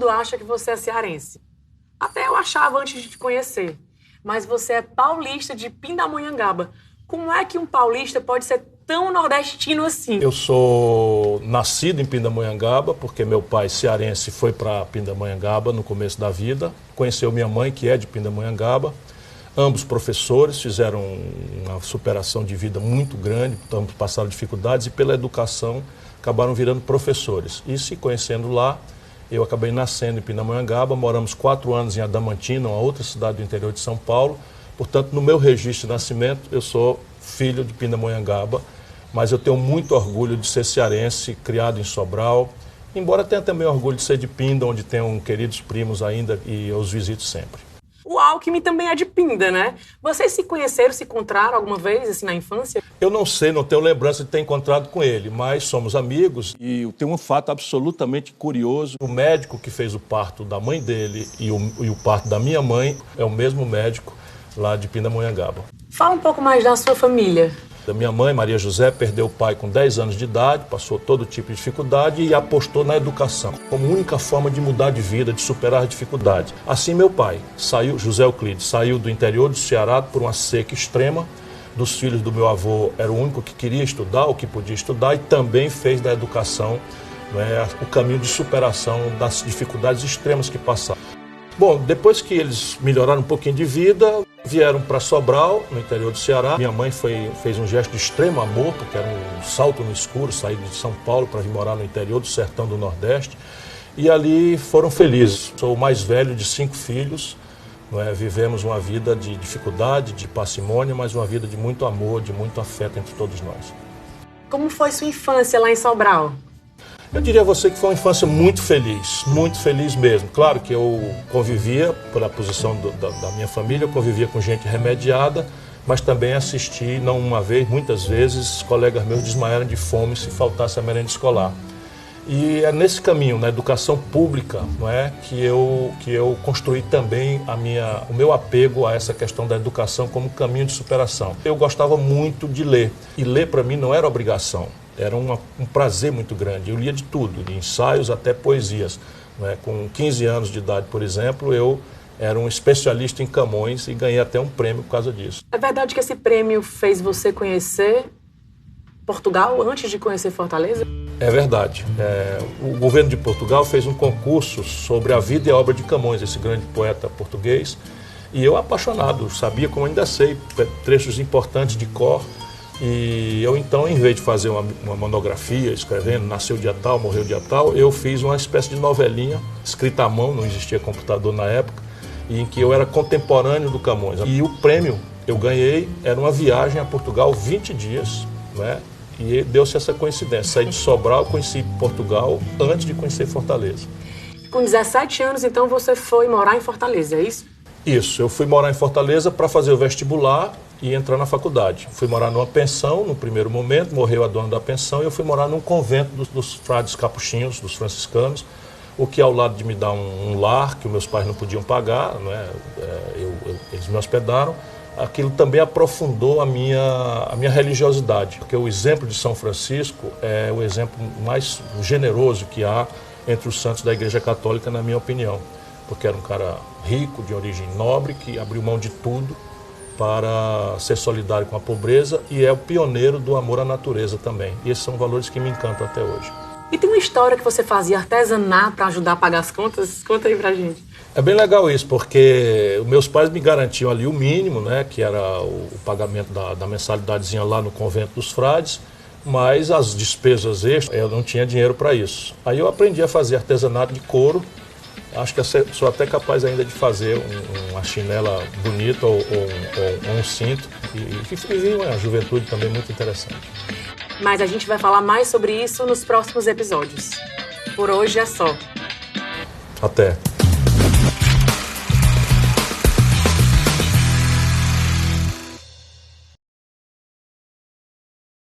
mundo acha que você é cearense. Até eu achava antes de te conhecer. Mas você é paulista de Pindamonhangaba. Como é que um paulista pode ser tão nordestino assim? Eu sou nascido em Pindamonhangaba, porque meu pai cearense foi para Pindamonhangaba no começo da vida. Conheceu minha mãe, que é de Pindamonhangaba. Ambos professores, fizeram uma superação de vida muito grande, ambos passaram dificuldades e pela educação acabaram virando professores. E se conhecendo lá, eu acabei nascendo em Pindamonhangaba, moramos 4 anos em Adamantina, uma outra cidade do interior de São Paulo. Portanto, no meu registro de nascimento, eu sou filho de Pindamonhangaba, mas eu tenho muito orgulho de ser cearense, criado em Sobral, embora tenha também orgulho de ser de Pinda, onde tenho queridos primos ainda e eu os visito sempre. O Alckmin também é de Pinda, né? Vocês se conheceram, se encontraram alguma vez, assim, na infância? Eu não sei, não tenho lembrança de ter encontrado com ele, mas somos amigos e tem um fato absolutamente curioso. O médico que fez o parto da mãe dele e o parto da minha mãe é o mesmo médico lá de Pindamonhangaba. Fala um pouco mais da sua família. Da minha mãe, Maria José, perdeu o pai com 10 anos de idade, passou todo tipo de dificuldade e apostou na educação como única forma de mudar de vida, de superar as dificuldades. Assim, meu pai, José Euclides, saiu do interior do Ceará por uma seca extrema. Dos filhos do meu avô, era o único que queria estudar, ou que podia estudar, e também fez da educação, né, o caminho de superação das dificuldades extremas que passaram. Bom, depois que eles melhoraram um pouquinho de vida, vieram para Sobral, no interior do Ceará. Minha mãe fez um gesto de extremo amor, porque era um salto no escuro, sair de São Paulo para vir morar no interior do sertão do Nordeste. E ali foram felizes. Sou o mais velho de 5 filhos. Vivemos uma vida de dificuldade, de parcimônia, mas uma vida de muito amor, de muito afeto entre todos nós. Como foi sua infância lá em Sobral? Eu diria a você que foi uma infância muito feliz mesmo. Claro que eu convivia, pela posição da minha família, eu convivia com gente remediada, mas também assisti, não uma vez, muitas vezes, colegas meus desmaiaram de fome se faltasse a merenda escolar. E é nesse caminho, na educação pública, não é, que eu construí também o meu apego a essa questão da educação como caminho de superação. Eu gostava muito de ler, e ler para mim não era obrigação. Era um prazer muito grande. Eu lia de tudo, de ensaios até poesias. Com 15 anos de idade, por exemplo, eu era um especialista em Camões e ganhei até um prêmio por causa disso. É verdade que esse prêmio fez você conhecer Portugal antes de conhecer Fortaleza? É verdade. O governo de Portugal fez um concurso sobre a vida e a obra de Camões, esse grande poeta português, e eu apaixonado, sabia, como ainda sei, trechos importantes de cor. E eu então, em vez de fazer uma monografia escrevendo, nasceu dia tal, morreu dia tal, eu fiz uma espécie de novelinha, escrita à mão, não existia computador na época, em que eu era contemporâneo do Camões. E o prêmio eu ganhei, era uma viagem a Portugal, 20 dias, né? E deu-se essa coincidência. Saí de Sobral, conheci Portugal antes de conhecer Fortaleza. Com 17 anos, então, você foi morar em Fortaleza, é isso? Isso, eu fui morar em Fortaleza para fazer o vestibular e entrar na faculdade. Fui morar numa pensão no primeiro momento, morreu a dona da pensão, e eu fui morar num convento dos frades capuchinhos, dos franciscanos, o que ao lado de me dar um lar que os meus pais não podiam pagar, eles me hospedaram, aquilo também aprofundou a minha religiosidade, porque o exemplo de São Francisco é o exemplo mais generoso que há entre os santos da Igreja Católica, na minha opinião, porque era um cara rico, de origem nobre, que abriu mão de tudo para ser solidário com a pobreza e é o pioneiro do amor à natureza também. E esses são valores que me encantam até hoje. E tem uma história que você fazia artesanato para ajudar a pagar as contas? Conta aí pra gente. É bem legal isso, porque meus pais me garantiam ali o mínimo, né, que era o pagamento da mensalidadezinha lá no convento dos frades, mas as despesas extras, eu não tinha dinheiro para isso. Aí eu aprendi a fazer artesanato de couro. Acho que sou até capaz ainda de fazer uma chinela bonita ou um cinto. E vivi uma juventude também muito interessante. Mas a gente vai falar mais sobre isso nos próximos episódios. Por hoje é só. Até.